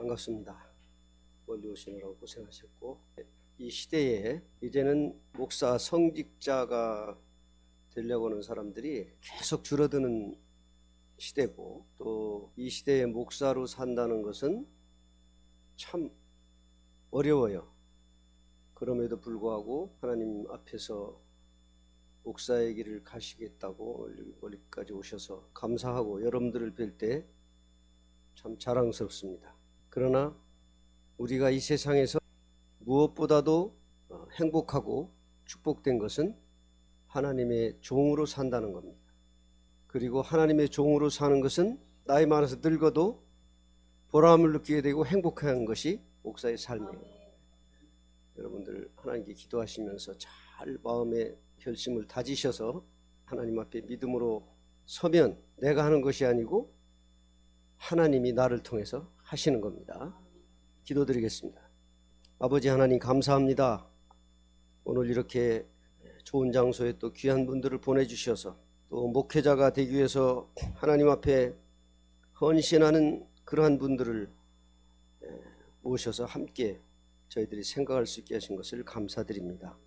반갑습니다. 멀리 오시느라고 고생하셨고, 이 시대에 이제는 목사 성직자가 되려고 하는 사람들이 계속 줄어드는 시대고, 또 이 시대에 목사로 산다는 것은 참 어려워요. 그럼에도 불구하고 하나님 앞에서 목사의 길을 가시겠다고 멀리까지 오셔서 감사하고 여러분들을 뵐 때 참 자랑스럽습니다. 그러나 우리가 이 세상에서 무엇보다도 행복하고 축복된 것은 하나님의 종으로 산다는 겁니다. 그리고 하나님의 종으로 사는 것은 나이 많아서 늙어도 보람을 느끼게 되고 행복한 것이 목사의 삶이에요. 여러분들 하나님께 기도하시면서 잘 마음의 결심을 다지셔서 하나님 앞에 믿음으로 서면 내가 하는 것이 아니고 하나님이 나를 통해서 하시는 겁니다. 기도드리겠습니다. 아버지 하나님 감사합니다. 오늘 이렇게 좋은 장소에 또 귀한 분들을 보내주셔서 또 목회자가 되기 위해서 하나님 앞에 헌신하는 그러한 분들을 모셔서 함께 저희들이 생각할 수 있게 하신 것을 감사드립니다.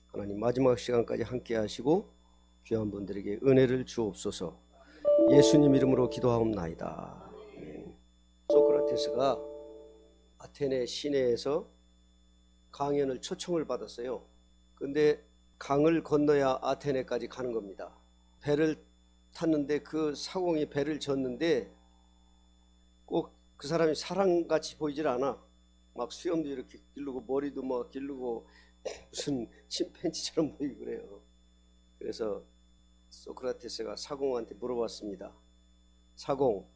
하나님 마지막 시간까지 함께 하시고 귀한 분들에게 은혜를 주옵소서. 예수님 이름으로 기도하옵나이다. 소크라테스가 아테네 시내에서 강연을 초청을 받았어요. 근데 강을 건너야 아테네까지 가는 겁니다. 배를 탔는데 그 사공이 배를 졌는데 꼭 그 사람이 사람같이 보이질 않아. 막 수염도 이렇게 기르고 머리도 막 기르고 무슨 침팬지처럼 보이고 그래요. 그래서 소크라테스가 사공한테 물어봤습니다. 사공,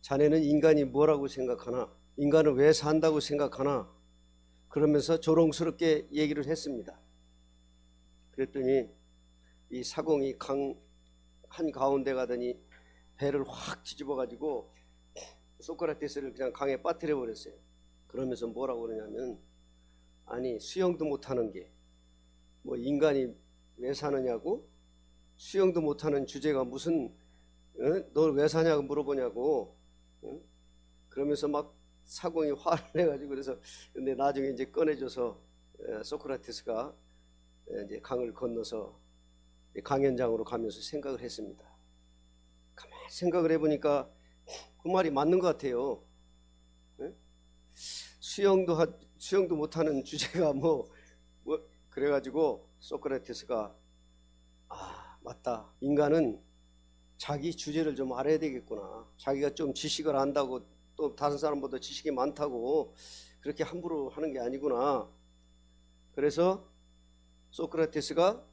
자네는 인간이 뭐라고 생각하나? 인간은 왜 산다고 생각하나? 그러면서 조롱스럽게 얘기를 했습니다. 그랬더니 이 사공이 강 한가운데 가더니 배를 확 뒤집어 가지고 소크라테스를 그냥 강에 빠뜨려 버렸어요. 그러면서 뭐라고 그러냐면, 아니 수영도 못하는 게 뭐 인간이 왜 사느냐고? 수영도 못하는 주제가 무슨 너 왜 사냐고 물어보냐고. 그러면서 막 사공이 화를 내가지고 그래서 근데 나중에 이제 꺼내줘서 소크라테스가 이제 강을 건너서 강연장으로 가면서 생각을 했습니다. 가만히 생각을 해보니까 그 말이 맞는 것 같아요. 수영도 못하는 주제가 뭐 그래가지고 소크라테스가 맞다. 인간은 자기 주제를 좀 알아야 되겠구나. 자기가 좀 지식을 안다고 또 다른 사람보다 지식이 많다고 그렇게 함부로 하는 게 아니구나. 그래서 소크라테스가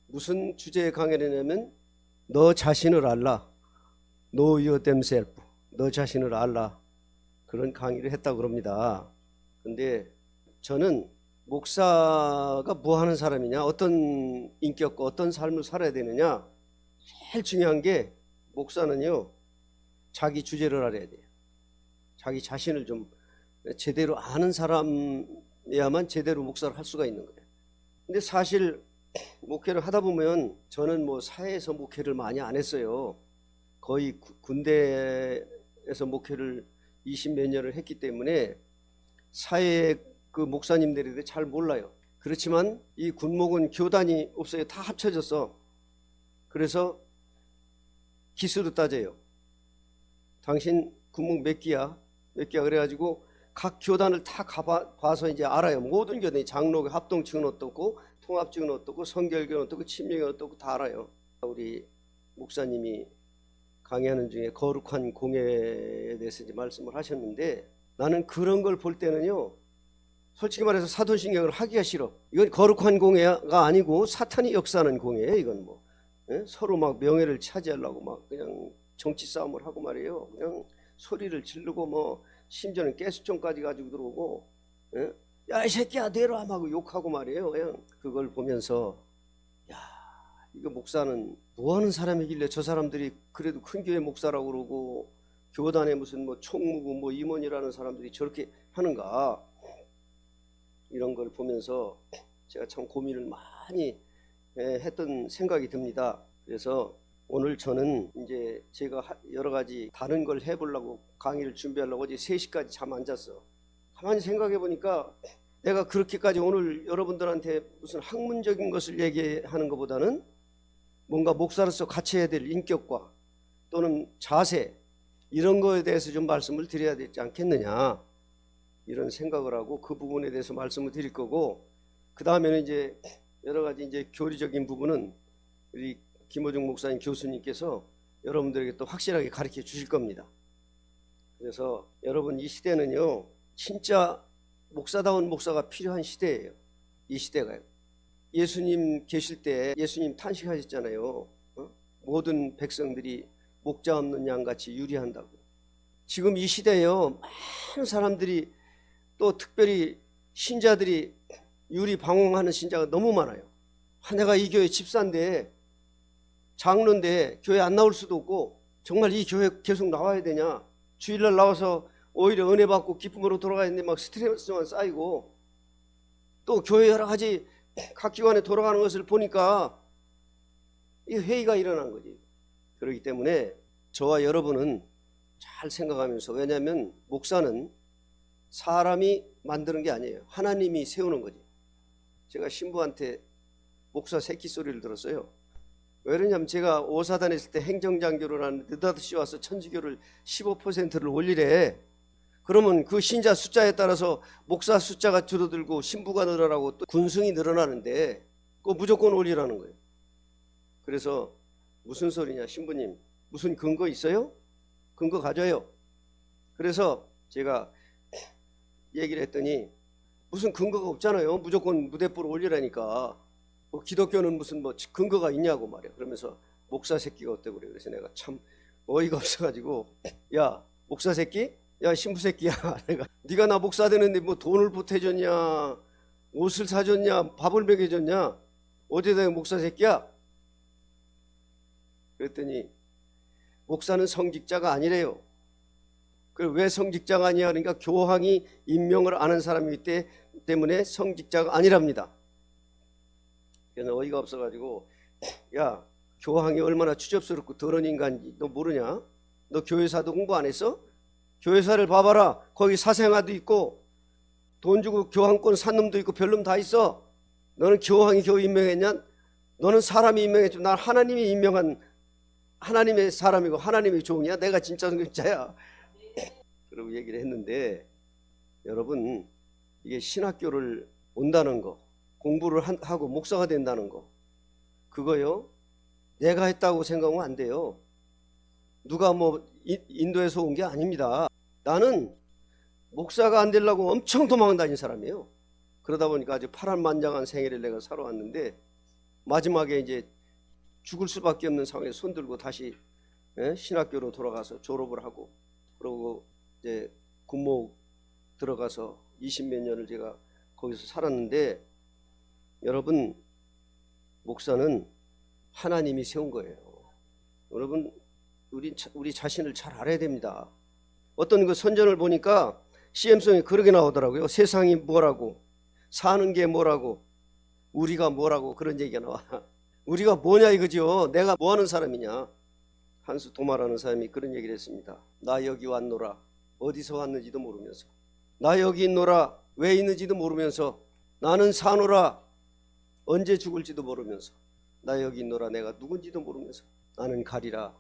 무슨 주제의 강연을 했냐면 너 자신을 알라. Know your damn self. 너 자신을 알라. 그런 강의를 했다고 그럽니다. 근데 저는 목사가 뭐 하는 사람이냐, 어떤 인격과 어떤 삶을 살아야 되느냐, 제일 중요한 게 목사는요 자기 주제를 알아야 돼요. 자기 자신을 좀 제대로 아는 사람이야만 제대로 목사를 할 수가 있는 거예요. 근데 사실 목회를 하다 보면 저는 뭐 사회에서 목회를 많이 안 했어요. 거의 군대에서 목회를 20몇 년을 했기 때문에 사회의 그 목사님들에 대해 잘 몰라요. 그렇지만 이 군목은 교단이 없어요. 다 합쳐졌어. 그래서 기수로 따져요. 당신 군목 몇 기야? 몇 기야? 그래가지고 각 교단을 다 가봐서 이제 알아요. 모든 교단이 장로교 합동측은 어떻고 통합측은 어떻고 성결교는 어떻고 침례교는 어떻고 다 알아요. 우리 목사님이 강의하는 중에 거룩한 공예에 대해서 이제 말씀을 하셨는데, 나는 그런 걸 볼 때는요 솔직히 말해서 사도신경을 하기가 싫어. 이건 거룩한 공예가 아니고 사탄이 역사하는 공예예요. 이건 뭐 서로 막 명예를 차지하려고 막 그냥 정치 싸움을 하고 말이에요. 그냥 소리를 지르고 뭐 심지어는 가스총까지 가지고 들어오고 야 이 새끼야 내려와 하고 욕하고 말이에요. 그냥 그걸 보면서 야 이거 목사는 뭐하는 사람이길래 저 사람들이 그래도 큰 교회 목사라고 그러고 교단에 무슨 뭐 총무고 뭐 임원이라는 사람들이 저렇게 하는가, 이런 걸 보면서 제가 참 고민을 많이 했던 생각이 듭니다. 그래서 오늘 저는 이제 제가 여러 가지 다른 걸 해보려고 강의를 준비하려고 어제 3시까지 잠 안 잤어. 가만히 생각해 보니까 내가 그렇게까지 오늘 여러분들한테 무슨 학문적인 것을 얘기하는 것보다는 뭔가 목사로서 갖춰야 될 인격과 또는 자세 이런 거에 대해서 좀 말씀을 드려야 되지 않겠느냐 이런 생각을 하고 그 부분에 대해서 말씀을 드릴 거고, 그 다음에는 이제 여러 가지 이제 교리적인 부분은 우리 김호중 목사님 교수님께서 여러분들에게 또 확실하게 가르쳐 주실 겁니다. 그래서 여러분 이 시대는요 진짜 목사다운 목사가 필요한 시대예요. 이 시대가요. 예수님 계실 때 예수님 탄식하셨잖아요. 모든 백성들이 목자 없는 양같이 유리한다고. 지금 이 시대에요 많은 사람들이 또 특별히 신자들이 유리 방황하는 신자가 너무 많아요. 내가 이 교회 집사인데 장로인데 교회 안 나올 수도 없고 정말 이 교회 계속 나와야 되냐, 주일날 나와서 오히려 은혜 받고 기쁨으로 돌아가는데 막 스트레스만 쌓이고, 또 교회 여러 가지 각 기관에 돌아가는 것을 보니까 이 회의가 일어난 거지. 그렇기 때문에 저와 여러분은 잘 생각하면서, 왜냐하면 목사는 사람이 만드는 게 아니에요. 하나님이 세우는 거지. 제가 신부한테 목사 새끼 소리를 들었어요. 왜 그러냐면 제가 오사단에 있을 때 행정장교를 하는데 느닷없이 와서 천주교를 15%를 올리래. 그러면 그 신자 숫자에 따라서 목사 숫자가 줄어들고 신부가 늘어나고 또 군승이 늘어나는데 그거 무조건 올리라는 거예요. 그래서 무슨 소리냐, 신부님 무슨 근거 있어요? 근거 가져요. 그래서 제가 얘기를 했더니 무슨 근거가 없잖아요. 무조건 무대뽀로 올리라니까. 뭐 기독교는 무슨 뭐 근거가 있냐고 말이야. 그러면서 목사 새끼가 어때고 그래. 그래서 내가 참 어이가 없어가지고, 야 목사 새끼? 야 신부 새끼야. 내가 네가 나 목사 되는데 뭐 돈을 보태줬냐, 옷을 사줬냐, 밥을 먹여줬냐, 어디다 목사 새끼야? 그랬더니 목사는 성직자가 아니래요. 그래 왜 성직자가 아니야? 그러니까 교황이 임명을 아는 사람이기 때문에 성직자가 아니랍니다. 그래서 어이가 없어가지고, 야 교황이 얼마나 추접스럽고 더러운 인간인지 너 모르냐? 너 교회사도 공부 안 했어? 교회사를 봐봐라. 거기 사생아도 있고 돈 주고 교황권 산 놈도 있고 별놈 다 있어. 너는 교황이 겨우 임명했냐? 너는 사람이 임명했지. 난 하나님이 임명한 하나님의 사람이고 하나님의 종이야. 내가 진짜 성직자야. 그러고 얘기를 했는데, 여러분 이게 신학교를 온다는 거, 공부를 하고 목사가 된다는 거, 그거요 내가 했다고 생각하면 안 돼요. 누가 뭐 인도에서 온 게 아닙니다. 나는 목사가 안 되려고 엄청 도망다닌 사람이에요. 그러다 보니까 아주 파란만장한 생애를 내가 살아왔는데 마지막에 이제 죽을 수밖에 없는 상황에 손 들고 다시 신학교로 돌아가서 졸업을 하고, 그러고 이제 군목 들어가서 20몇 년을 제가 거기서 살았는데, 여러분 목사는 하나님이 세운 거예요. 여러분 우리 자신을 잘 알아야 됩니다. 어떤 그 선전을 보니까 CM송에 그렇게 나오더라고요. 세상이 뭐라고, 사는 게 뭐라고, 우리가 뭐라고, 그런 얘기가 나와. 우리가 뭐냐 이거죠. 내가 뭐 하는 사람이냐. 한수 도마라는 사람이 그런 얘기를 했습니다. 나 여기 왔노라. 어디서 왔는지도 모르면서, 나 여기 있노라. 왜 있는지도 모르면서, 나는 사노라. 언제 죽을지도 모르면서, 나 여기 있노라. 내가 누군지도 모르면서, 나는 가리라.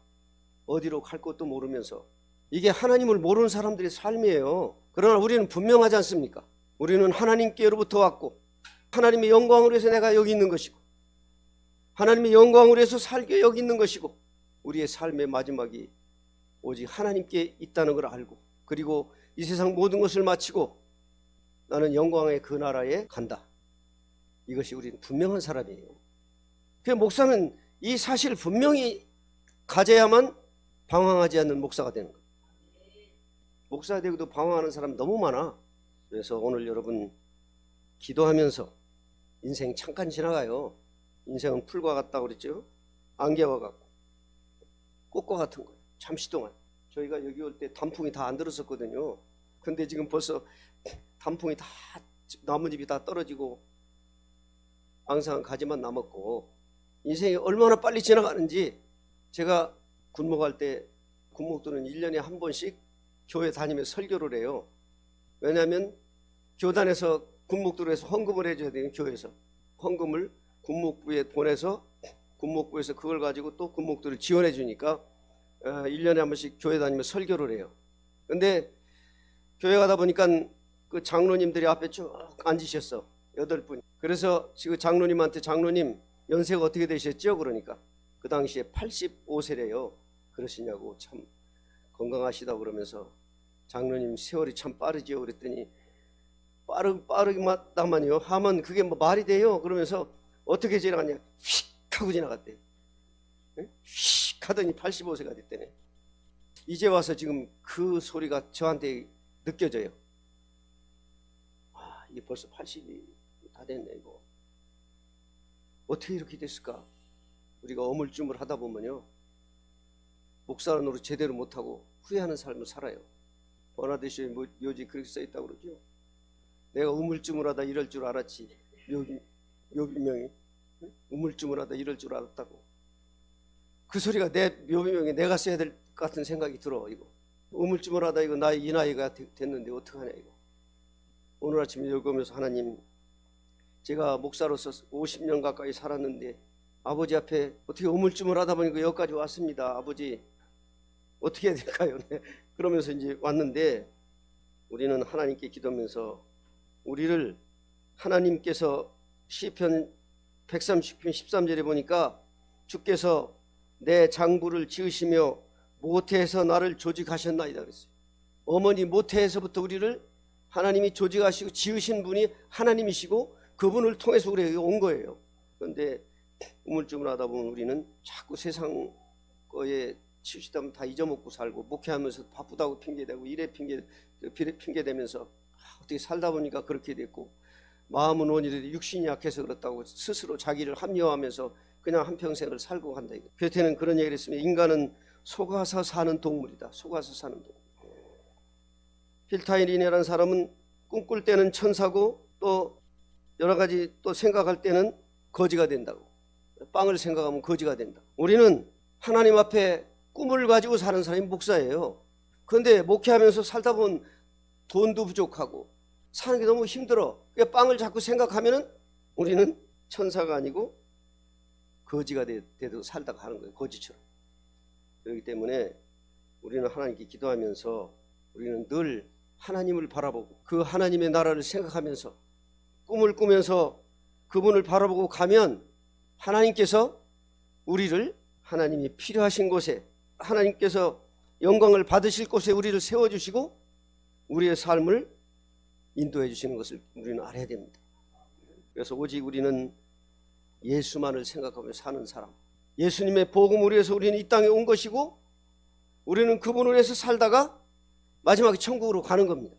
어디로 갈 것도 모르면서. 이게 하나님을 모르는 사람들의 삶이에요. 그러나 우리는 분명하지 않습니까? 우리는 하나님께로부터 왔고 하나님의 영광을 위해서 내가 여기 있는 것이고 하나님의 영광을 위해서 살게 여기 있는 것이고, 우리의 삶의 마지막이 오직 하나님께 있다는 걸 알고, 그리고 이 세상 모든 것을 마치고 나는 영광의 그 나라에 간다. 이것이 우리는 분명한 사람이에요. 그 목사는 이 사실을 분명히 가져야만 방황하지 않는 목사가 되는 거예요. 목사 되고도 방황하는 사람 너무 많아. 그래서 오늘 여러분 기도하면서, 인생 잠깐 지나가요. 인생은 풀과 같다고 그랬죠. 안개와 같고 꽃과 같은 거예요. 잠시 동안. 저희가 여기 올 때 단풍이 다 안 들었었거든요. 근데 지금 벌써 단풍이 다, 나뭇잎이 다 떨어지고 앙상한 가지만 남았고, 인생이 얼마나 빨리 지나가는지. 제가 군목할 때 군목들은 1년에 한 번씩 교회 다니면서 설교를 해요. 왜냐하면 교단에서 군목들을 해서 헌금을 해줘야 되는 교회에서 헌금을 군목부에 보내서 군목부에서 그걸 가지고 또 군목들을 지원해 주니까 1년에 한 번씩 교회 다니면서 설교를 해요. 근데 교회 가다 보니까 그 장로님들이 앞에 쭉 앉으셨어. 8분. 그래서 지금 장로님한테 장로님 연세가 어떻게 되셨죠? 그러니까 그 당시에 85세래요. 그러시냐고 참 건강하시다고 그러면서 장로님 세월이 참 빠르지요. 그랬더니 빠르다만요. 하면 그게 뭐 말이 돼요. 그러면서 어떻게 지나갔냐. 휙 하고 지나갔대요. 휙 하더니 85세가 됐대네. 이제 와서 지금 그 소리가 저한테 느껴져요. 아, 이게 벌써 80이 다 됐네 이거. 어떻게 이렇게 됐을까? 우리가 어물쭈물 하다 보면요, 목사 노릇 제대로 못하고 후회하는 삶을 살아요. 버나드쇼의 묘지 그렇게 써있다고 그러죠. 내가 우물쭈물하다 이럴 줄 알았지. 묘비명이 우물쭈물하다 이럴 줄 알았다고. 그 소리가 내 묘비명에 내가 써야 될 것 같은 생각이 들어. 이거 우물쭈물하다 이거 이 나이가 됐는데 어떡하냐 이거. 오늘 아침 읽으면서 하나님, 제가 목사로서 50년 가까이 살았는데 아버지 앞에 어떻게 우물쭈물하다 보니까 여기까지 왔습니다. 아버지 어떻게 해야 될까요? 그러면서 이제 왔는데, 우리는 하나님께 기도하면서 우리를 하나님께서 시편 130편 13절에 보니까 주께서 내 장부를 지으시며 모태에서 나를 조직하셨나이다 그랬어요. 어머니 모태에서부터 우리를 하나님이 조직하시고 지으신 분이 하나님이시고 그분을 통해서 우리에게 온 거예요. 그런데 우물쭈물하다 보면 우리는 자꾸 세상 거에 치우치다면 다 잊어먹고 살고, 목회하면서 바쁘다고 핑계대고 이래 핑계대면서 어떻게 살다 보니까 그렇게 됐고, 마음은 원이라도 육신이 약해서 그렇다고 스스로 자기를 합리화하면서 그냥 한평생을 살고 간다. 베테는 그런 얘기를 했으면 인간은 속아서 사는 동물이다. 속아서 사는 동물. 필타이린이라는 사람은 꿈꿀 때는 천사고 또 여러 가지 또 생각할 때는 거지가 된다고. 빵을 생각하면 거지가 된다. 우리는 하나님 앞에 꿈을 가지고 사는 사람이 목사예요. 그런데 목회하면서 살다 보면 돈도 부족하고 사는 게 너무 힘들어. 그러니까 빵을 자꾸 생각하면은 우리는 천사가 아니고 거지가 돼도 살다가 하는 거예요. 거지처럼. 그렇기 때문에 우리는 하나님께 기도하면서 우리는 늘 하나님을 바라보고 그 하나님의 나라를 생각하면서 꿈을 꾸면서 그분을 바라보고 가면 하나님께서 우리를 하나님이 필요하신 곳에, 하나님께서 영광을 받으실 곳에 우리를 세워주시고 우리의 삶을 인도해 주시는 것을 우리는 알아야 됩니다. 그래서 오직 우리는 예수만을 생각하며 사는 사람, 예수님의 복음을 위해서 우리는 이 땅에 온 것이고 우리는 그분을 위해서 살다가 마지막에 천국으로 가는 겁니다.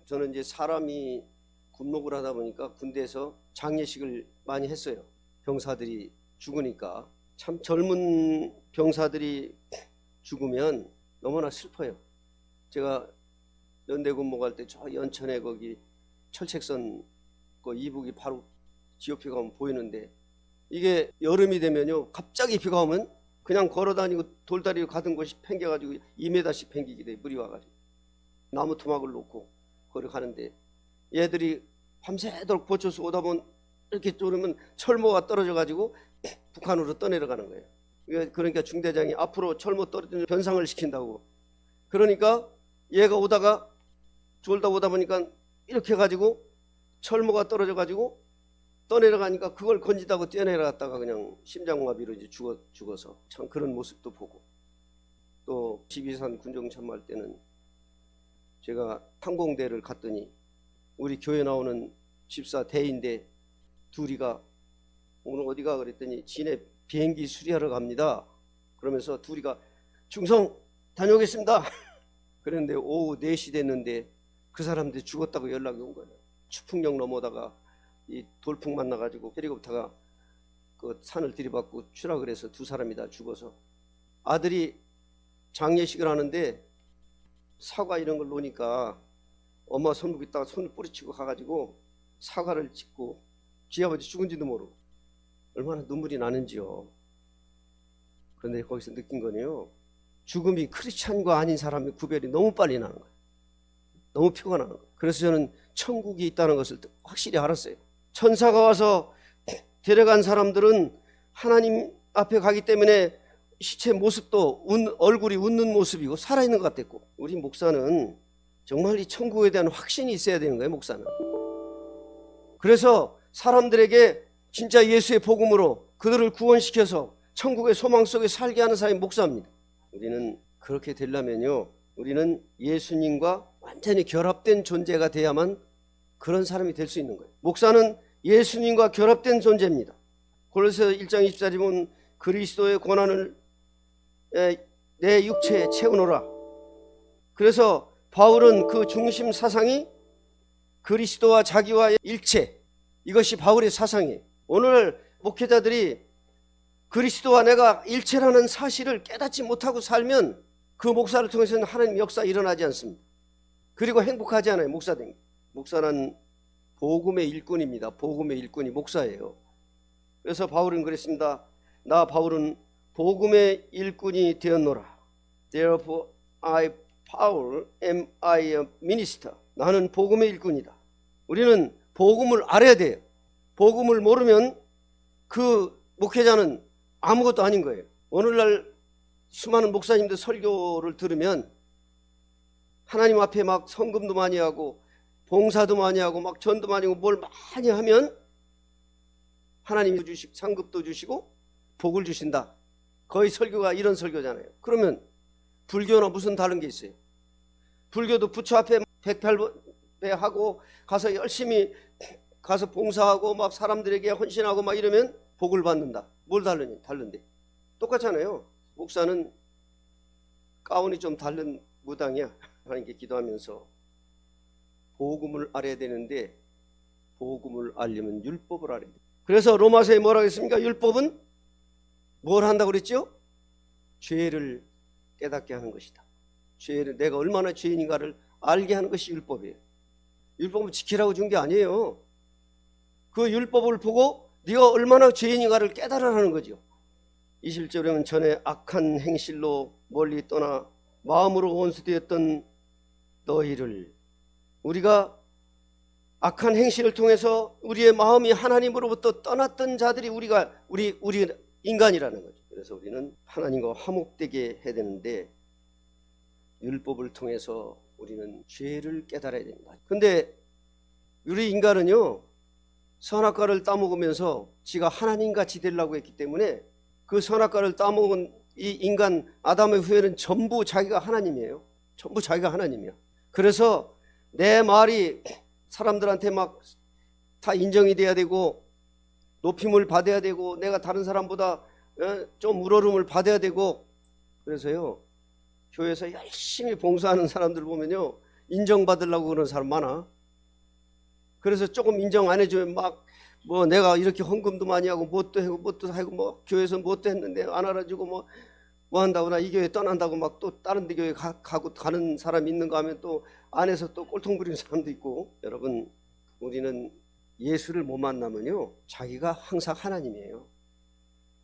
저는 이제 사람이 군목을 하다 보니까 군대에서 장례식을 많이 했어요. 병사들이 죽으니까. 참 젊은 병사들이 죽으면 너무나 슬퍼요. 제가 연대 군목할 때 저 연천에 거기 철책선 그 이북이 바로 지오피 가면 보이는데, 이게 여름이 되면요 갑자기 비가 오면 그냥 걸어다니고 돌다리로 가던 곳이 팽겨가지고 2m씩 팽기게 돼. 물이 와가지고 나무 토막을 놓고 거기 가는데, 얘들이 밤새도록 버텨서 오다 보면 이렇게 쪼르면 철모가 떨어져가지고 북한으로 떠내려가는 거예요. 그러니까 중대장이 앞으로 철모 떨어지는 변상을 시킨다고. 그러니까 얘가 오다가 졸다 오다 보니까 이렇게 해가지고 철모가 떨어져가지고 떠내려가니까 그걸 건지다고 뛰어내려갔다가 그냥 심장마비로 이제 죽어서 참 그런 모습도 보고, 또 지비산 군정 참모할 때는 제가 항공대를 갔더니 우리 교회 나오는 집사 대인데 둘이가 오늘 어디가 그랬더니 지네 비행기 수리하러 갑니다. 그러면서 둘이가 충성 다녀오겠습니다. 그런데 오후 4시 됐는데 그 사람들이 죽었다고 연락이 온 거예요. 추풍령 넘어다가 이 돌풍 만나가지고 헬리콥터가 그 산을 들이받고 추락을 해서 두 사람이 다 죽어서, 아들이 장례식을 하는데 사과 이런 걸 놓으니까 엄마 손목 있다가 손을 뿌리치고 가가지고 사과를 찍고 지아버지 죽은지도 모르고 얼마나 눈물이 나는지요. 그런데 거기서 느낀 거네요. 죽음이 크리스찬과 아닌 사람의 구별이 너무 빨리 나는 거예요. 너무 표가 나는 거예요. 그래서 저는 천국이 있다는 것을 확실히 알았어요. 천사가 와서 데려간 사람들은 하나님 앞에 가기 때문에 시체 모습도 얼굴이 웃는 모습이고 살아있는 것 같았고, 우리 목사는 정말 이 천국에 대한 확신이 있어야 되는 거예요. 목사는. 그래서 사람들에게 진짜 예수의 복음으로 그들을 구원시켜서 천국의 소망 속에 살게 하는 사람이 목사입니다. 우리는 그렇게 되려면요, 우리는 예수님과 완전히 결합된 존재가 돼야만 그런 사람이 될 수 있는 거예요. 목사는 예수님과 결합된 존재입니다. 골로새서 1장 24절에 보면 그리스도의 고난을 내 육체에 채우노라. 그래서 바울은 그 중심 사상이 그리스도와 자기와의 일체, 이것이 바울의 사상이에요. 오늘 목회자들이 그리스도와 내가 일체라는 사실을 깨닫지 못하고 살면 그 목사를 통해서는 하나님 역사 일어나지 않습니다. 그리고 행복하지 않아요. 목사된 게. 목사는 복음의 일꾼입니다. 복음의 일꾼이 목사예요. 그래서 바울은 그랬습니다. 나 바울은 복음의 일꾼이 되었노라. Therefore I Paul am I a minister. 나는 복음의 일꾼이다. 우리는 복음을 알아야 돼요. 복음을 모르면 그 목회자는 아무것도 아닌 거예요. 오늘날 수많은 목사님들 설교를 들으면 하나님 앞에 막 성금도 많이 하고 봉사도 많이 하고 막 전도 많이 하고 뭘 많이 하면 하나님이 주시고 상급도 주시고 복을 주신다. 거의 설교가 이런 설교잖아요. 그러면 불교나 무슨 다른 게 있어요? 불교도 부처 앞에 108배 하고 가서 열심히 가서 봉사하고 막 사람들에게 헌신하고 막 이러면 복을 받는다. 뭘 다른데? 똑같잖아요. 목사는 가운이 좀 다른 무당이야. 하나님께 기도하면서 복음을 알아야 되는데 복음을 알려면 율법을 알아야 돼요. 그래서 로마서에 뭐라고 했습니까? 율법은 뭘 한다고 그랬죠? 죄를 깨닫게 하는 것이다. 죄를, 내가 얼마나 죄인인가를 알게 하는 것이 율법이에요. 율법은 지키라고 준 게 아니에요. 그 율법을 보고 네가 얼마나 죄인인가를 깨달으라는 거죠. 21절에는 전에 악한 행실로 멀리 떠나 마음으로 원수되었던 너희를, 우리가 악한 행실을 통해서 우리의 마음이 하나님으로부터 떠났던 자들이 우리 인간이라는 거죠. 그래서 우리는 하나님과 화목되게 해야 되는데 율법을 통해서 우리는 죄를 깨달아야 됩니다. 근데 우리 인간은요, 선악과를 따먹으면서 지가 하나님같이 되려고 했기 때문에 그 선악과를 따먹은 이 인간 아담의 후예는 전부 자기가 하나님이에요. 전부 자기가 하나님이야. 그래서 내 말이 사람들한테 막 다 인정이 돼야 되고 높임을 받아야 되고 내가 다른 사람보다 좀 우러름을 받아야 되고, 그래서요 교회에서 열심히 봉사하는 사람들 보면요 인정받으려고 그러는 사람 많아. 그래서 조금 인정 안 해주면 막 뭐 내가 이렇게 헌금도 많이 하고 뭣도 하고 뭐 교회에서 뭣도 했는데 안 알아주고 뭐 한다고 나 이 교회 떠난다고 막 또 다른 데 교회 가는 사람이 있는가 하면 또 안에서 또 꼴통부리는 사람도 있고. 여러분, 우리는 예수를 못 만나면요 자기가 항상 하나님이에요.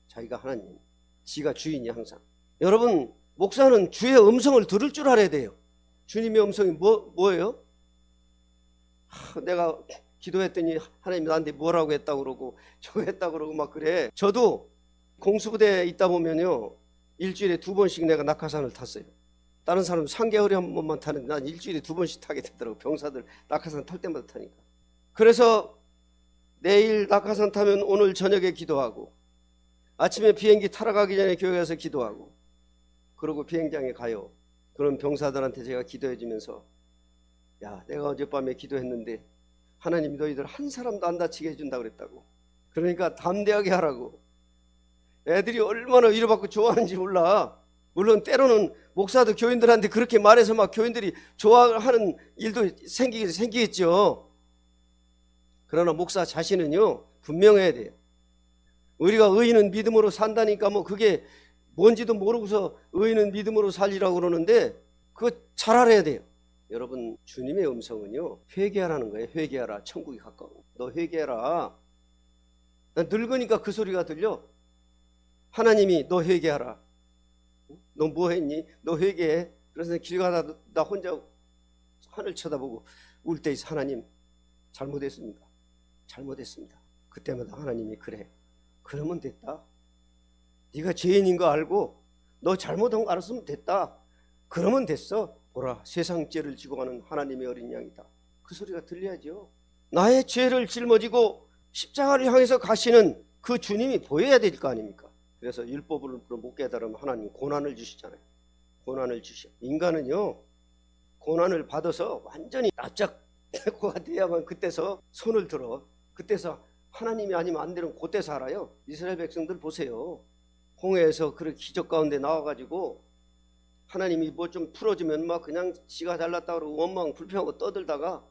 자기가 하나님, 지가 주인이 항상. 여러분, 목사는 주의 음성을 들을 줄 알아야 돼요. 주님의 음성이 뭐예요? 내가 기도했더니 하나님이 나한테 뭐라고 했다고 그러고 저거 했다고 그러고 막 그래. 저도 공수부대에 있다 보면요 일주일에 2번씩 내가 낙하산을 탔어요. 다른 사람은 3개월에 한 번만 타는데 난 일주일에 2번씩 타게 되더라고. 병사들 낙하산 탈 때마다 타니까. 그래서 내일 낙하산 타면 오늘 저녁에 기도하고 아침에 비행기 타러 가기 전에 교회 가서 기도하고 그러고 비행장에 가요. 그런 병사들한테 제가 기도해 주면서 야, 내가 어젯밤에 기도했는데 하나님이 너희들 한 사람도 안 다치게 해준다고 그랬다고. 그러니까 담대하게 하라고. 애들이 얼마나 위로받고 좋아하는지 몰라. 물론 때로는 목사도 교인들한테 그렇게 말해서 막 교인들이 좋아하는 일도 생기겠죠. 그러나 목사 자신은요 분명해야 돼요. 우리가 의인은 믿음으로 산다니까 뭐 그게 뭔지도 모르고서 의인은 믿음으로 살리라고 그러는데 그거 잘 알아야 돼요. 여러분, 주님의 음성은요 회개하라는 거예요. 회개하라, 천국이 가까워. 너 회개하라. 난 늙으니까 그 소리가 들려. 하나님이 너 회개하라. 너 뭐 했니? 너 회개해. 그래서 길 가다 나 혼자 하늘 쳐다보고 울 때 있어. 하나님 잘못했습니다. 잘못했습니다. 그때마다 하나님이 그래. 그러면 됐다. 네가 죄인인 거 알고 너 잘못한 거 알았으면 됐다. 그러면 됐어. 보라, 세상 죄를 지고 가는 하나님의 어린 양이다. 그 소리가 들려야죠. 나의 죄를 짊어지고 십자가를 향해서 가시는 그 주님이 보여야 될 거 아닙니까? 그래서 율법을 못 깨달으면 하나님 고난을 주시잖아요. 고난을 주셔. 인간은요, 고난을 받아서 완전히 납작고가 돼야만 그때서 손을 들어. 그때서 하나님이 아니면 안 되는 그때서 알아요. 이스라엘 백성들 보세요. 홍해에서 그렇게 기적 가운데 나와가지고 하나님이 뭐 좀 풀어주면 막 그냥 지가 잘났다 그러고 원망 불평하고 떠들다가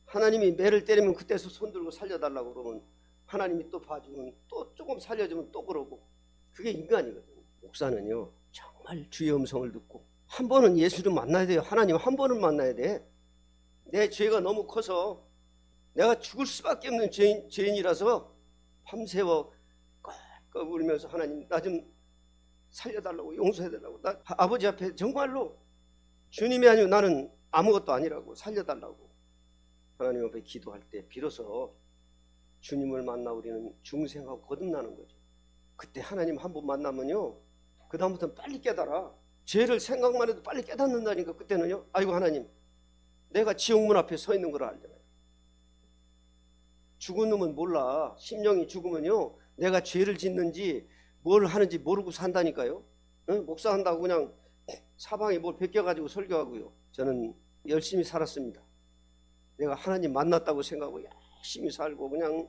하나님이 매를 때리면 그때서 손 들고 살려달라고 그러면 하나님이 또 봐주면 또 조금 살려주면 또 그러고. 그게 인간이거든요. 목사는요, 정말 주의 음성을 듣고 한 번은 예수를 만나야 돼요. 하나님 한 번은 만나야 돼. 내 죄가 너무 커서 내가 죽을 수밖에 없는 죄인이라서 밤새워 꺽꺽 울면서 하나님 나 좀 살려달라고, 용서해달라고. 나 아버지 앞에 정말로 주님이 아니고 나는 아무것도 아니라고 살려달라고 하나님 앞에 기도할 때 비로소 주님을 만나 우리는 중생하고 거듭나는 거죠. 그때 하나님 한 번 만나면요, 그 다음부터는 빨리 깨달아. 죄를 생각만 해도 빨리 깨닫는다니까. 그때는요, 아이고 하나님 내가 지옥문 앞에 서 있는 걸 알잖아요. 죽은 놈은 몰라. 심령이 죽으면요, 내가 죄를 짓는지 뭘 하는지 모르고 산다니까요. 응? 목사한다고 그냥 사방에 뭘 베껴가지고 설교하고요. 저는 열심히 살았습니다. 내가 하나님 만났다고 생각하고 열심히 살고 그냥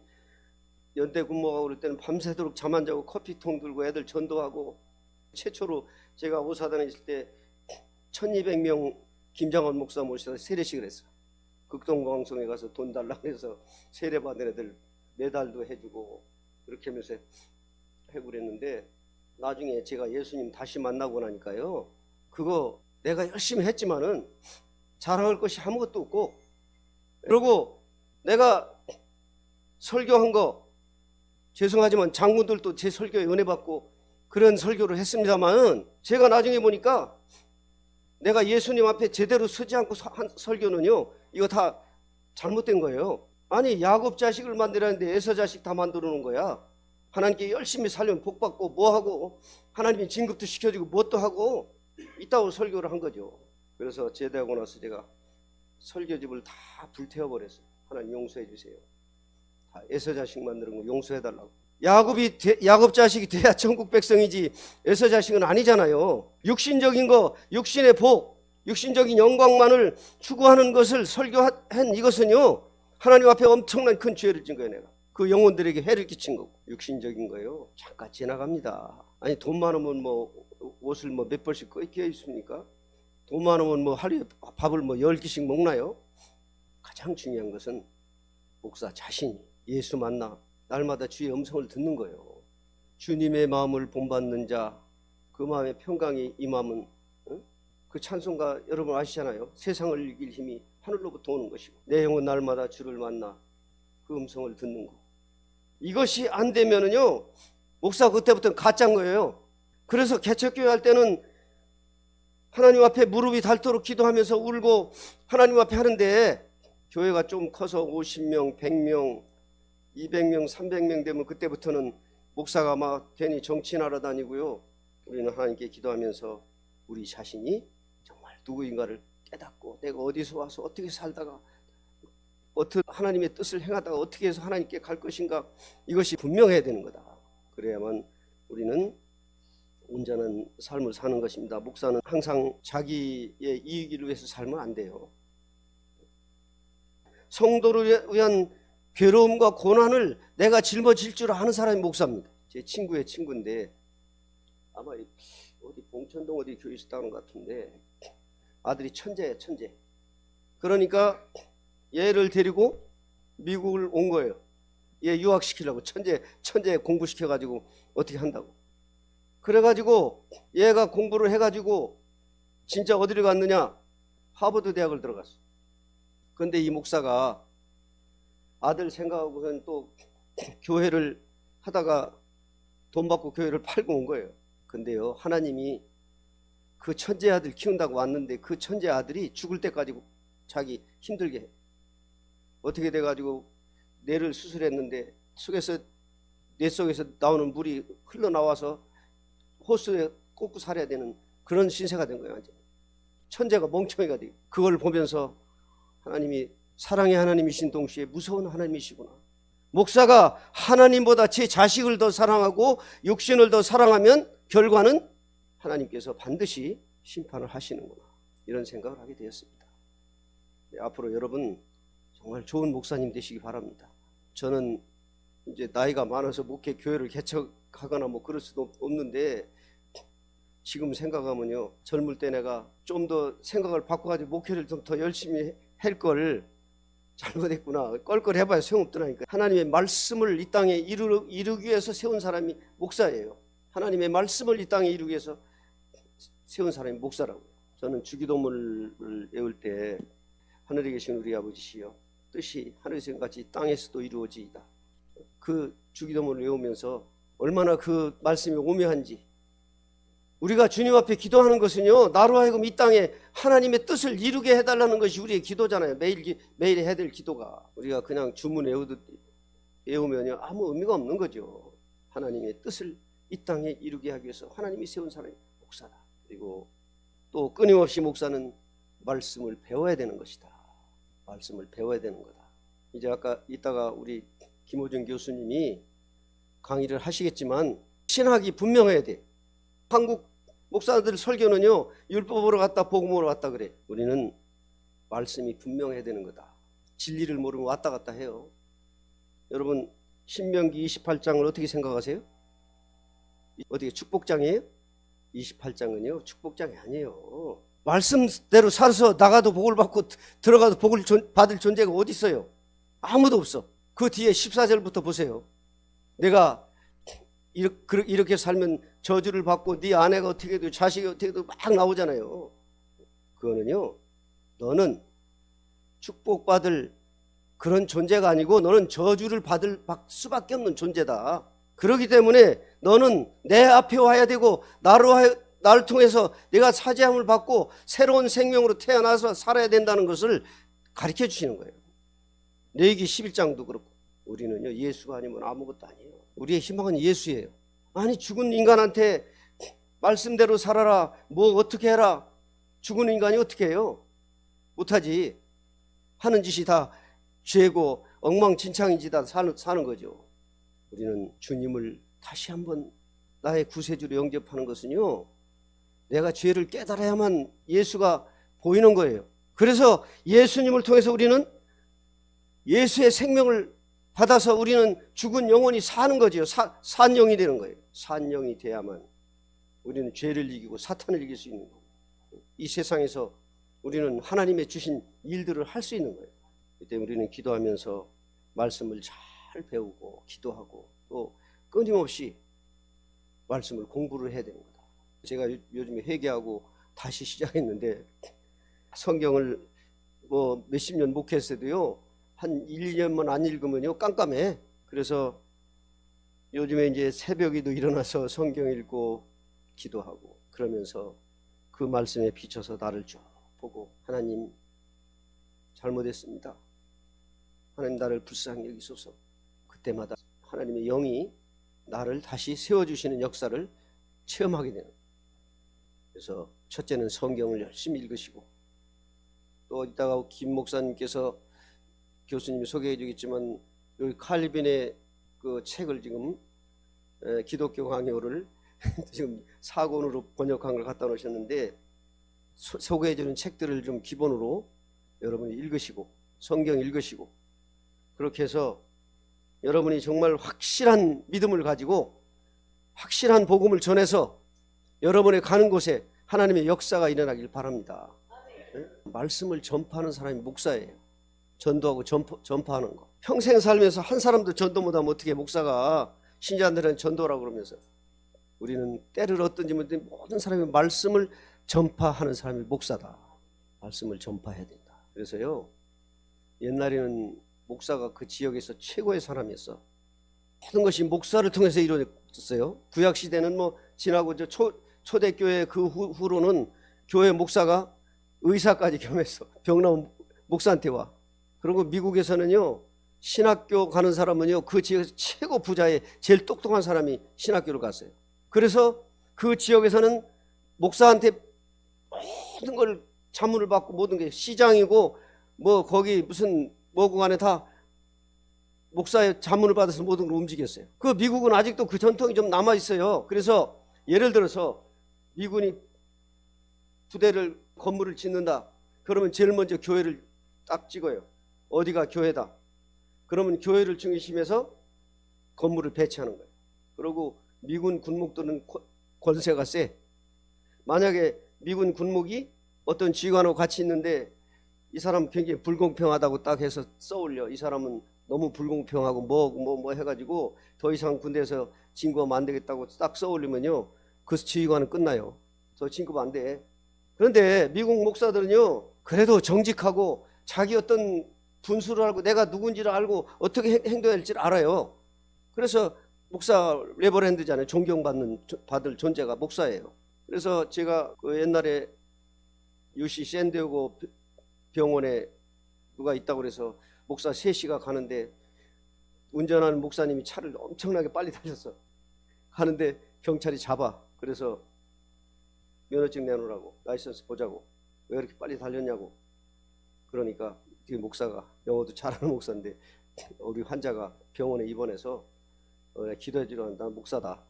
연대 근무하고 그럴 때는 밤새도록 잠 안 자고 커피통 들고 애들 전도하고. 최초로 제가 오사단에 있을 때 1200명 김장원 목사 모시다 세례식을 했어요. 극동방송에 가서 돈 달라고 해서 세례 받은 애들 메달도 해주고 그렇게 하면서 하고 그랬는데, 나중에 제가 예수님 다시 만나고 나니까요, 그거 내가 열심히 했지만은 자랑할 것이 아무것도 없고, 그리고 내가 설교한 거 죄송하지만 장군들도 제 설교에 은혜 받고 그런 설교를 했습니다만, 제가 나중에 보니까 내가 예수님 앞에 제대로 서지 않고 한 설교는요, 이거 다 잘못된 거예요. 아니 야곱 자식을 만들었는데 에서 자식 다 만들어 놓은 거야. 하나님께 열심히 살면 복받고 뭐하고 하나님이 진급도 시켜주고 뭣도 하고 있다고 설교를 한 거죠. 그래서 제대하고 나서 제가 설교집을 다 불태워버렸어요. 하나님 용서해 주세요. 다 에서 자식 만드는 거 용서해달라고. 야곱 자식이 돼야 천국 백성이지 에서 자식은 아니잖아요. 육신적인 거, 육신의 복, 육신적인 영광만을 추구하는 것을 설교한 이것은요, 하나님 앞에 엄청난 큰 죄를 진 거예요. 내가 그 영혼들에게 해를 끼친 거고. 육신적인 거요, 잠깐 지나갑니다. 아니 돈 많으면 뭐 옷을 뭐 몇 벌씩 껴 있습니까? 돈 많으면 뭐 하루에 밥을 뭐 10끼씩 먹나요? 가장 중요한 것은 목사 자신이 예수 만나 날마다 주의 음성을 듣는 거예요. 주님의 마음을 본받는 자, 그 마음의 평강이 임함은, 그 찬송가 여러분 아시잖아요. 세상을 이길 힘이 하늘로부터 오는 것이고 내 영혼 날마다 주를 만나 그 음성을 듣는 거. 이것이 안 되면은요, 목사 그때부터는 가짜인 거예요. 그래서 개척교회 할 때는 하나님 앞에 무릎이 닳도록 기도하면서 울고 하나님 앞에 하는데, 교회가 좀 커서 50명, 100명, 200명, 300명 되면 그때부터는 목사가 막 괜히 정치하러 다니고요. 우리는 하나님께 기도하면서 우리 자신이 정말 누구인가를 깨닫고 내가 어디서 와서 어떻게 살다가 어떻게 하나님의 뜻을 행하다가 어떻게 해서 하나님께 갈 것인가, 이것이 분명해야 되는 거다. 그래야만 우리는 온전한 삶을 사는 것입니다. 목사는 항상 자기의 이익을 위해서 살면 안 돼요. 성도를 위한 괴로움과 고난을 내가 짊어질 줄 아는 사람이 목사입니다. 제 친구의 친구인데 아마 어디 봉천동 어디 교회 있었다는 것 같은데, 아들이 천재예요, 천재. 그러니까 얘를 데리고 미국을 온 거예요. 얘 유학시키려고. 천재 공부시켜가지고 어떻게 한다고. 그래가지고 얘가 공부를 해가지고 진짜 어디를 갔느냐, 하버드 대학을 들어갔어. 그런데 이 목사가 아들 생각하고선 또 교회를 하다가 돈 받고 교회를 팔고 온 거예요. 근데요, 하나님이 그 천재 아들 키운다고 왔는데 그 천재 아들이 죽을 때까지 자기 힘들게 해. 어떻게 돼가지고 뇌를 수술했는데 뇌 속에서 나오는 물이 흘러나와서 호수에 꽂고 살아야 되는 그런 신세가 된 거예요. 완전히. 천재가 멍청이가 돼. 그걸 보면서 하나님이 사랑의 하나님이신 동시에 무서운 하나님이시구나. 목사가 하나님보다 제 자식을 더 사랑하고 육신을 더 사랑하면 결과는 하나님께서 반드시 심판을 하시는구나. 이런 생각을 하게 되었습니다. 네, 앞으로 여러분 정말 좋은 목사님 되시기 바랍니다. 저는 이제 나이가 많아서 교회를 개척하거나 뭐 그럴 수도 없는데 지금 생각하면요, 젊을 때 내가 좀 더 생각을 바꿔가지고 목회를 좀 더 열심히 할 걸 잘못했구나. 껄껄 해봐야 소용없더라니까. 하나님의 말씀을 이 땅에 이루기 위해서 세운 사람이 목사예요. 하나님의 말씀을 이 땅에 이루기 위해서 세운 사람이 목사라고요. 저는 주기도문을 외울 때 하늘에 계신 우리 아버지시여, 뜻이 하늘에서 같이 땅에서도 이루어지이다. 그 주기도문을 외우면서 얼마나 그 말씀이 오묘한지, 우리가 주님 앞에 기도하는 것은요, 나로 하여금 이 땅에 하나님의 뜻을 이루게 해달라는 것이 우리의 기도잖아요. 매일 해야 될 기도가. 우리가 그냥 주문 외우면요 아무 의미가 없는 거죠. 하나님의 뜻을 이 땅에 이루게 하기 위해서 하나님이 세운 사람이 목사다. 그리고 또 끊임없이 목사는 말씀을 배워야 되는 것이다. 말씀을 배워야 되는 거다. 이제 이따가 우리 김호준 교수님이 강의를 하시겠지만 신학이 분명해야 돼. 한국 목사들 설교는요, 율법으로 갔다 복음으로 갔다 그래. 우리는 말씀이 분명해야 되는 거다. 진리를 모르면 왔다 갔다 해요. 여러분 신명기 28장을 어떻게 생각하세요? 어떻게 축복장이에요? 28장은요 축복장이 아니에요. 말씀대로 살아서 나가도 복을 받고 들어가도 복을 받을 존재가 어디 있어요? 아무도 없어. 그 뒤에 14절부터 보세요. 내가 이렇게 살면 저주를 받고 네 아내가 어떻게 해도 자식이 어떻게 해도 막 나오잖아요. 그거는요, 너는 축복받을 그런 존재가 아니고 너는 저주를 받을 수밖에 없는 존재다. 그렇기 때문에 너는 내 앞에 와야 되고 나를 통해서 내가 사죄함을 받고 새로운 생명으로 태어나서 살아야 된다는 것을 가르쳐 주시는 거예요. 레위기 11장도 그렇고. 우리는요 예수가 아니면 아무것도 아니에요. 우리의 희망은 예수예요. 아니 죽은 인간한테 말씀대로 살아라, 뭐 어떻게 해라. 죽은 인간이 어떻게 해요? 못하지. 하는 짓이 다 죄고 엉망진창인지 다 사는 거죠. 우리는 주님을 다시 한번 나의 구세주로 영접하는 것은요, 내가 죄를 깨달아야만 예수가 보이는 거예요. 그래서 예수님을 통해서 우리는 예수의 생명을 받아서 우리는 죽은 영혼이 사는 거죠. 산 영이 되는 거예요. 산 영이 돼야만 우리는 죄를 이기고 사탄을 이길 수 있는 거예요. 이 세상에서 우리는 하나님의 주신 일들을 할 수 있는 거예요. 그때 우리는 기도하면서 말씀을 잘 배우고 기도하고 또 끊임없이 말씀을 공부를 해야 되는 거다. 제가 요즘에 회개하고 다시 시작했는데 성경을 뭐 몇십 년 목회했을 때도요 한 1, 2년만 안 읽으면요 깜깜해. 그래서 요즘에 이제 새벽에도 일어나서 성경 읽고 기도하고 그러면서 그 말씀에 비춰서 나를 쭉 보고, 하나님 잘못했습니다. 하나님 나를 불쌍히 여기소서. 그때마다 하나님의 영이 나를 다시 세워주시는 역사를 체험하게 되는 거예요. 그래서 첫째는 성경을 열심히 읽으시고, 또 이따가 김 목사님께서 교수님이 소개해 주겠지만 여기 칼빈의 그 책을 지금 기독교 강요를 지금 4권으로 번역한 걸 갖다 놓으셨는데, 소개해 주는 책들을 좀 기본으로 여러분이 읽으시고 성경 읽으시고, 그렇게 해서 여러분이 정말 확실한 믿음을 가지고 확실한 복음을 전해서 여러분의 가는 곳에 하나님의 역사가 일어나길 바랍니다. 네? 말씀을 전파하는 사람이 목사예요. 전도하고 전파하는 거. 평생 살면서 한 사람도 전도 못하면 어떻게 목사가 신자들은 전도라고 그러면서. 우리는 때를 얻든지 모든 사람이 말씀을 전파하는 사람이 목사다. 말씀을 전파해야 된다. 그래서요 옛날에는 목사가 그 지역에서 최고의 사람이었어. 모든 것이 목사를 통해서 이루어졌어요. 구약 시대는 뭐 지나고 초대교회 그 후로는 교회 목사가 의사까지 겸했어. 병 나온 목사한테 와. 그리고 미국에서는요, 신학교 가는 사람은요, 그 지역에서 최고 부자의 제일 똑똑한 사람이 신학교를 갔어요. 그래서 그 지역에서는 목사한테 모든 걸 자문을 받고, 모든 게 시장이고 뭐 거기 무슨 뭐고 간에 다 목사의 자문을 받아서 모든 걸 움직였어요. 그 미국은 아직도 그 전통이 좀 남아 있어요. 그래서 예를 들어서 미군이 부대를 건물을 짓는다. 그러면 제일 먼저 교회를 딱 찍어요. 어디가 교회다. 그러면 교회를 중심해서 건물을 배치하는 거예요. 그리고 미군 군목들은 권세가 세. 만약에 미군 군목이 어떤 지휘관하고 같이 있는데 이 사람 굉장히 불공평하다고 딱 해서 써올려. 이 사람은 너무 불공평하고 뭐 해가지고 더 이상 군대에서 진급하면 안 되겠다고 딱 써올리면요, 그 지휘관은 끝나요. 더 진급 안 돼. 그런데 미국 목사들은요, 그래도 정직하고 자기 어떤 분수를 알고 내가 누군지를 알고 어떻게 행동해야 할지를 알아요. 그래서 목사 레버랜드잖아요. 받을 존재가 목사예요. 그래서 제가 그 옛날에 UC 샌디에고 병원에 누가 있다고 그래서 목사 3시가 가는데 운전하는 목사님이 차를 엄청나게 빨리 달렸어. 가는데 경찰이 잡아. 그래서 면허증 내놓으라고, 라이선스 보자고, 왜 이렇게 빨리 달렸냐고. 그러니까 그 목사가 영어도 잘하는 목사인데 우리 환자가 병원에 입원해서 기도해 주라는, 난 목사다.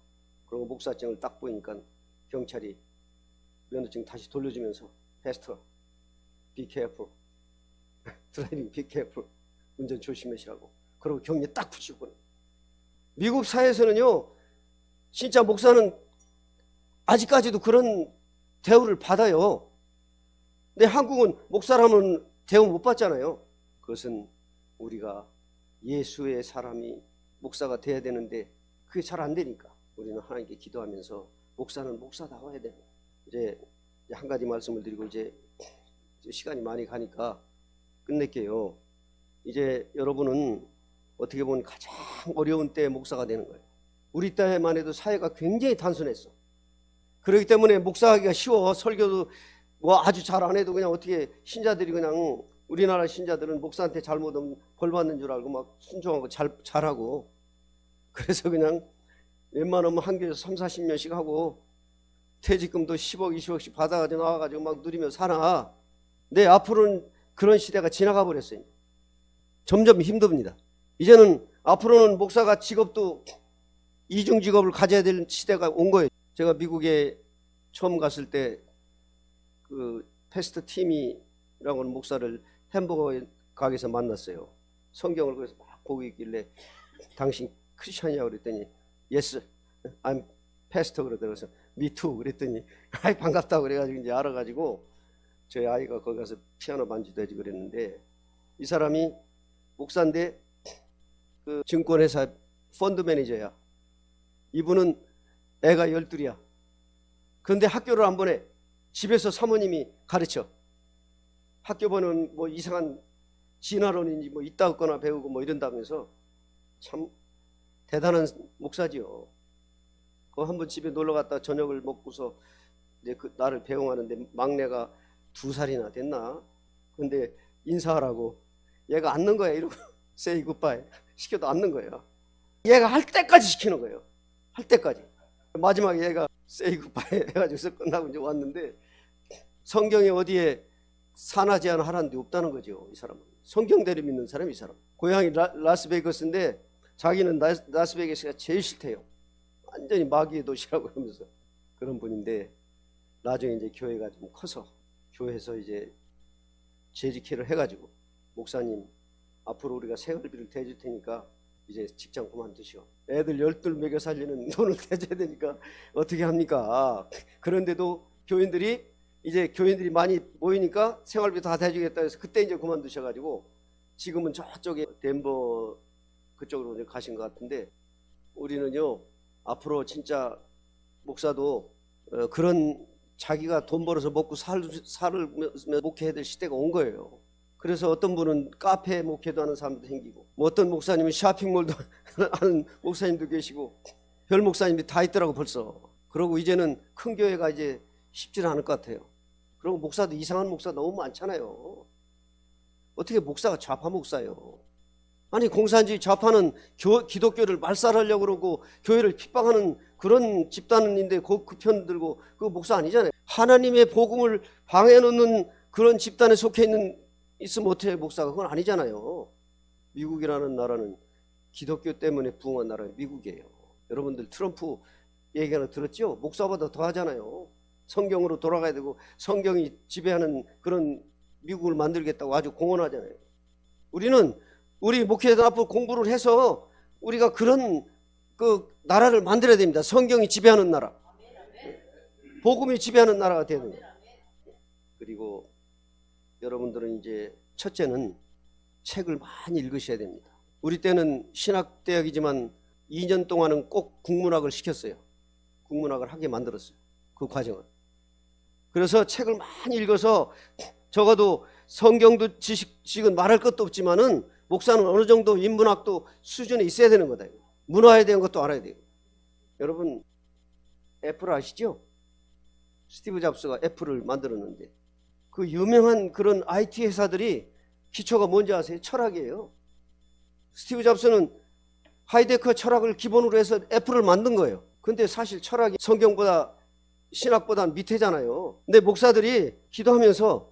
그리고 목사증을 딱 보니까 경찰이 면허증 다시 돌려주면서 패스터 be careful 드라이빙 be careful 운전 조심하시라고. 그리고 격려 딱 붙이고. 미국 사회에서는요, 진짜 목사는 아직까지도 그런 대우를 받아요. 근데 한국은 목사라면 대우 못 받잖아요. 그것은 우리가 예수의 사람이 목사가 돼야 되는데 그게 잘 안 되니까 우리는 하나님께 기도하면서 목사는 목사다워야 돼요. 이제 한 가지 말씀을 드리고 이제 시간이 많이 가니까 끝낼게요. 이제 여러분은 어떻게 보면 가장 어려운 때에 목사가 되는 거예요. 우리 때만 해도 사회가 굉장히 단순했어. 그렇기 때문에 목사하기가 쉬워. 설교도 뭐 아주 잘 안 해도 그냥 어떻게 신자들이 그냥, 우리나라 신자들은 목사한테 잘못하면 벌 받는 줄 알고 막 순종하고 잘하고, 그래서 그냥 웬만하면 한 교회에서 3, 40년씩 하고 퇴직금도 10억, 20억씩 받아가지고 나와가지고 막 누리며 사나. 근데 앞으로는 그런 시대가 지나가 버렸어요. 점점 힘듭니다. 이제는 앞으로는 목사가 직업도 이중 직업을 가져야 될 시대가 온 거예요. 제가 미국에 처음 갔을 때 그 패스트 팀이라고 하는 목사를 햄버거 가게에서 만났어요. 성경을 거기서 막 보고 있길래 당신 크리스찬이냐고 그랬더니 Yes, I'm pastor 그러더라고요. Me too 그랬더니 아이 반갑다고 그래가지고 이제 알아가지고 저희 아이가 거기 가서 피아노 반주도 해주고 그랬는데, 이 사람이 목사인데 그 증권회사 펀드 매니저야. 이분은 애가 12이야. 그런데 학교를 안 보내. 집에서 사모님이 가르쳐. 학교 보는 뭐 이상한 진화론인지 뭐 이따거나 배우고 뭐 이런다면서 참 대단한 목사지요. 그 한번 집에 놀러 갔다 저녁을 먹고서 이제 그 나를 배웅하는데 막내가 2살이나 됐나? 근데 인사하라고 얘가 앉는 거야. 이러고 say goodbye 시켜도 앉는 거예요. 얘가 할 때까지 시키는 거예요. 할 때까지. 마지막에 얘가 say goodbye 해가지고서 끝나고 이제 왔는데, 성경에 어디에 산하 제한 하라는 데 없다는 거죠. 이 사람은 성경대로 믿는 사람이, 이 사람. 고향이 라스베이거스인데 자기는 라스베이거스가 제일 싫대요. 완전히 마귀의 도시라고 하면서 그런 분인데, 나중에 이제 교회가 좀 커서 교회에서 이제 재직회를 해가지고, 목사님 앞으로 우리가 생활비를 대줄 테니까 이제 직장 그만두시오. 애들 12 먹여 살리는 돈을 대줘야 되니까 어떻게 합니까? 그런데도 교인들이 많이 모이니까 생활비 다 대주겠다 해서 그때 이제 그만두셔가지고 지금은 저쪽에 덴버 그쪽으로 이제 가신 것 같은데, 우리는요 앞으로 진짜 목사도 그런 자기가 돈 벌어서 먹고 살을 목회해야 될 시대가 온 거예요. 그래서 어떤 분은 카페 목회도 하는 사람도 생기고, 뭐 어떤 목사님은 쇼핑몰도 하는 목사님도 계시고, 별 목사님이 다 있더라고 벌써. 그러고 이제는 큰 교회가 이제 쉽지는 않을 것 같아요. 그리고 목사도 이상한 목사 너무 많잖아요. 어떻게 목사가 좌파 목사예요? 아니 공산주의 좌파는 기독교를 말살하려고 그러고 교회를 핍박하는 그런 집단인데 그 편 들고 그거 목사 아니잖아요. 하나님의 복음을 방해해놓는 그런 집단에 속해 있으면 어떻게 목사가? 그건 아니잖아요. 미국이라는 나라는 기독교 때문에 부흥한 나라가 미국이에요. 여러분들 트럼프 얘기 하나 들었죠? 목사보다 더 하잖아요. 성경으로 돌아가야 되고 성경이 지배하는 그런 미국을 만들겠다고 아주 공언하잖아요. 우리 목회자들 앞으로 공부를 해서 우리가 그런 그 나라를 만들어야 됩니다. 성경이 지배하는 나라, 복음이 지배하는 나라가 되는 거예요. 그리고 여러분들은 이제 첫째는 책을 많이 읽으셔야 됩니다. 우리 때는 신학대학이지만 2년 동안은 꼭 국문학을 시켰어요. 국문학을 하게 만들었어요. 그 과정을. 그래서 책을 많이 읽어서 적어도 성경도 지식은 말할 것도 없지만은 목사는 어느 정도 인문학도 수준에 있어야 되는 거다. 문화에 대한 것도 알아야 돼요. 여러분 애플 아시죠? 스티브 잡스가 애플을 만들었는데 그 유명한 그런 IT 회사들이 기초가 뭔지 아세요? 철학이에요. 스티브 잡스는 하이데커 철학을 기본으로 해서 애플을 만든 거예요. 근데 사실 철학이 성경보다 신학보다 밑에잖아요. 근데 목사들이 기도하면서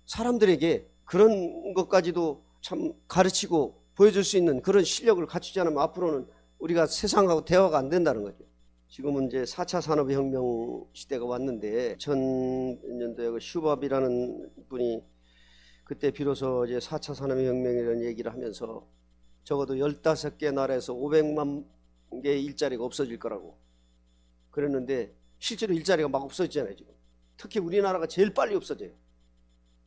사람들에게 그런 것까지도 참 가르치고 보여줄 수 있는 그런 실력을 갖추지 않으면 앞으로는 우리가 세상하고 대화가 안 된다는 거죠. 지금은 이제 4차 산업혁명 시대가 왔는데 2000년도에 슈밥이라는 분이 그때 비로소 이제 4차 산업혁명이라는 얘기를 하면서 적어도 15개 나라에서 500만 개의 일자리가 없어질 거라고 그랬는데 실제로 일자리가 막 없어지잖아요. 지금 특히 우리나라가 제일 빨리 없어져요.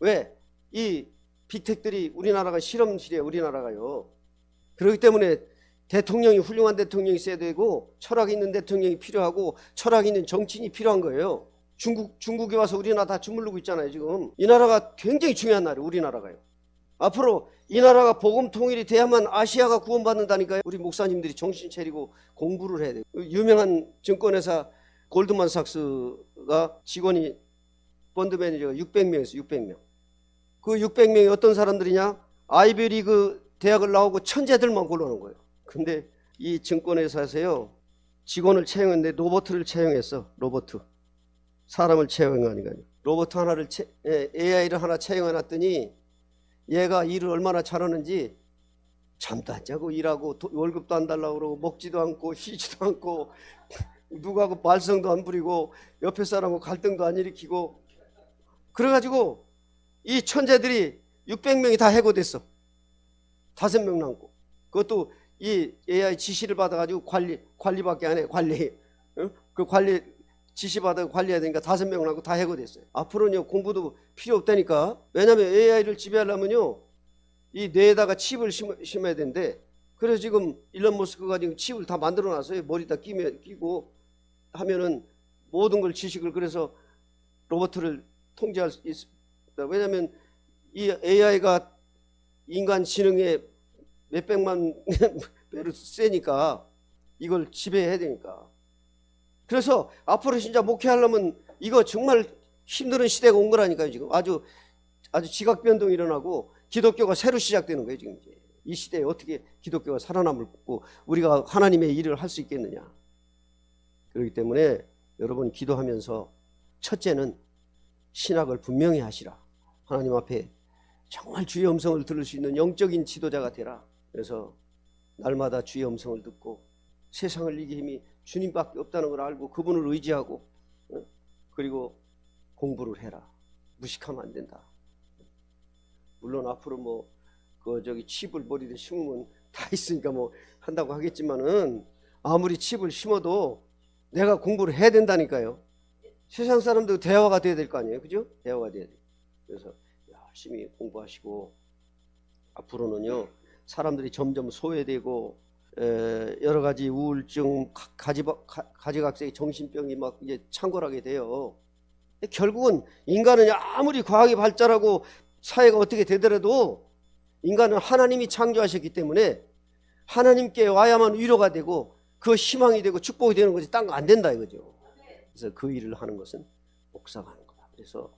왜? 이 빅텍들이 우리나라가 실험실이에요. 우리나라가요. 그렇기 때문에 대통령이 훌륭한 대통령이 있어야 되고 철학 있는 대통령이 필요하고 철학 있는 정치인이 필요한 거예요. 중국에 와서 우리나라 다 주물르고 있잖아요. 지금 이 나라가 굉장히 중요한 나라예요. 우리나라가요. 앞으로 이 나라가 복음 통일이 돼야만 아시아가 구원받는다니까요. 우리 목사님들이 정신 차리고 공부를 해야 돼요. 유명한 증권회사 골드만삭스가 직원이 펀드 매니저가 600명 있어요. 600명. 그 600명이 어떤 사람들이냐? 아이비리그 대학을 나오고 천재들만 골라놓은 거예요. 근데 이 증권회사에서요 직원을 채용했는데 로봇을 채용했어. 로봇. 사람을 채용한 거 아니까요. 로봇 하나를 AI를 하나 채용해놨더니 얘가 일을 얼마나 잘하는지 잠도 안 자고 일하고 월급도 안 달라고 그러고 먹지도 않고 쉬지도 않고 누구하고 말썽도 안 부리고 옆에 사람하고 갈등도 안 일으키고 그래가지고 이 천재들이 600명이 다 해고됐어. 5명 남고. 그것도 이 AI 지시를 받아가지고 관리밖에 안 해. 관리. 그 관리 지시 받아 관리해야 되니까 5명 남고 다 해고됐어요. 앞으로는요 공부도 필요 없다니까. 왜냐하면 AI를 지배하려면요 이 뇌에다가 칩을 심어야 되는데 그래서 지금 일론 머스크가 지금 칩을 다 만들어놨어요. 머리다 끼고 하면은 모든 걸 지식을 그래서 로봇을 통제할 수 있습니다. 왜냐하면 이 AI가 인간 지능의 몇백만 배로 세니까 이걸 지배해야 되니까. 그래서 앞으로 진짜 목회하려면 이거 정말 힘든 시대가 온 거라니까요. 지금 아주 지각 변동이 일어나고 기독교가 새로 시작되는 거예요. 지금 이제 이 시대에 어떻게 기독교가 살아남고 우리가 하나님의 일을 할 수 있겠느냐. 그렇기 때문에 여러분 기도하면서 첫째는 신학을 분명히 하시라. 하나님 앞에 정말 주의 음성을 들을 수 있는 영적인 지도자가 되라. 그래서 날마다 주의 음성을 듣고 세상을 이길 힘이 주님밖에 없다는 걸 알고 그분을 의지하고 그리고 공부를 해라. 무식하면 안 된다. 물론 앞으로 칩을 머리에 심으면 다 있으니까 한다고 하겠지만은 아무리 칩을 심어도 내가 공부를 해야 된다니까요. 세상 사람도 대화가 돼야 될 거 아니에요. 그죠? 대화가 돼야 돼요. 그래서 열심히 공부하시고 앞으로는요 사람들이 점점 소외되고 여러 가지 우울증, 가지각색의 정신병이 막 이제 창궐하게 돼요. 결국은 인간은 아무리 과학이 발달하고 사회가 어떻게 되더라도 인간은 하나님이 창조하셨기 때문에 하나님께 와야만 위로가 되고 그 희망이 되고 축복이 되는 거지 딴 거 안 된다 이거죠. 그래서 그 일을 하는 것은 목사가 하는 거다. 그래서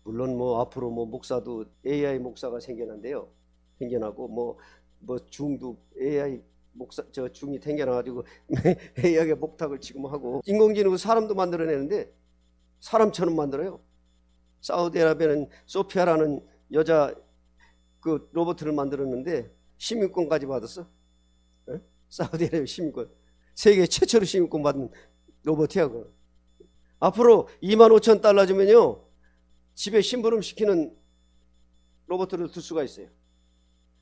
물론 뭐 앞으로 뭐 목사도 AI 목사가 생겨난대요. 생겨나고 뭐 중도 AI 목사 저 중이 생겨나가지고 AI가 목탁을 지금 하고 인공지능으로 사람도 만들어내는데 사람처럼 만들어요. 사우디아라비아는 소피아라는 여자 그 로봇을 만들었는데 시민권까지 받았어. 네? 사우디아라비아 시민권. 세계 최초로 시민권 받은 로봇이야. 그거. 앞으로 25,000달러 주면요 집에 심부름 시키는 로봇을 둘 수가 있어요.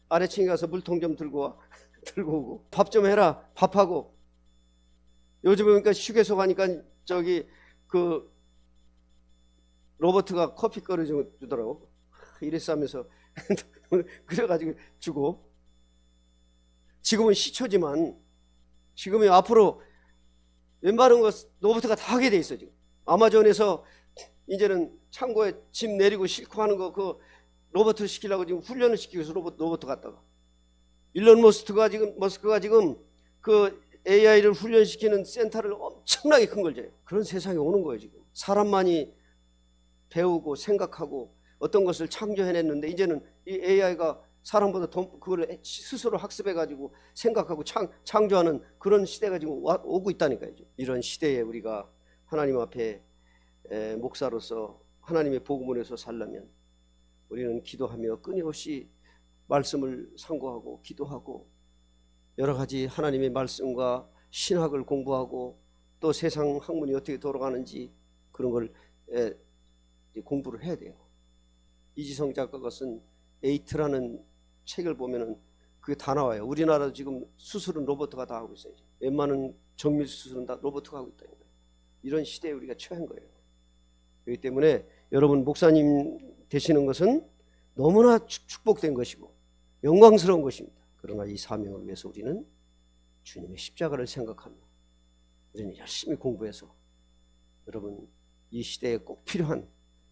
아래층에 가서 물통 좀 들고 와. 들고 오고 밥 좀 해라. 밥하고. 요즘에 그러니까 휴게소 가니까 저기 그 로봇가 커피 끓여 주더라고. 이랬어 하면서 그래가지고 주고. 지금은 시초지만 지금이 앞으로 웬만한 거 로봇가 다 하게 돼 있어. 지금 아마존에서 이제는 창고에 짐 내리고 싣고 하는 거 그 로봇을 시키려고 지금 훈련을 시키고 있어. 로봇 갖다가 일론 머스크가 지금 그 AI를 훈련시키는 센터를 엄청나게 큰 걸 줘요. 그런 세상이 오는 거예요. 지금 사람만이 배우고 생각하고 어떤 것을 창조해냈는데 이제는 이 AI가 사람보다 그걸 스스로 학습해가지고 생각하고 창조하는 그런 시대가 지금 오고 있다니까요. 이런 시대에 우리가 하나님 앞에 목사로서 하나님의 복음을 해서 살려면 우리는 기도하며 끊임없이 말씀을 상고하고 기도하고 여러 가지 하나님의 말씀과 신학을 공부하고 또 세상 학문이 어떻게 돌아가는지 그런 걸 공부를 해야 돼요. 이지성 작가가 쓴 에이트라는 책을 보면은 그게 다 나와요. 우리나라도 지금 수술은 로봇가 다 하고 있어요. 웬만한 정밀 수술은 다 로봇가 하고 있다는 거예요. 이런 시대에 우리가 처한 거예요. 그렇기 때문에 여러분 목사님 되시는 것은 너무나 축복된 것이고 영광스러운 것입니다. 그러나 이 사명을 위해서 우리는 주님의 십자가를 생각하며 우리는 열심히 공부해서 여러분 이 시대에 꼭 필요한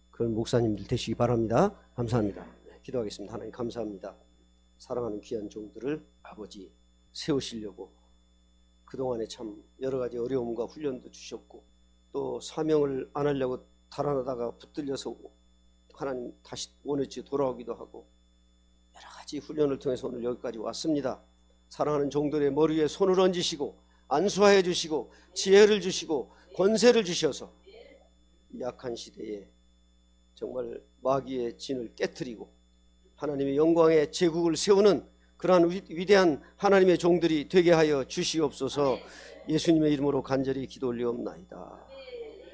그런 목사님들 되시기 바랍니다. 감사합니다. 기도하겠습니다. 하나님 감사합니다. 사랑하는 귀한 종들을 아버지 세우시려고 그동안에 참 여러 가지 어려움과 훈련도 주셨고 또 사명을 안 하려고 달아나다가 붙들려서 하나님 다시 원위치 돌아오기도 하고 여러 가지 훈련을 통해서 오늘 여기까지 왔습니다. 사랑하는 종들의 머리 위에 손을 얹으시고 안수하여 주시고 지혜를 주시고 권세를 주셔서 약한 시대에 정말 마귀의 진을 깨트리고 하나님의 영광의 제국을 세우는 그러한 위대한 하나님의 종들이 되게 하여 주시옵소서. 예수님의 이름으로 간절히 기도 올리옵나이다.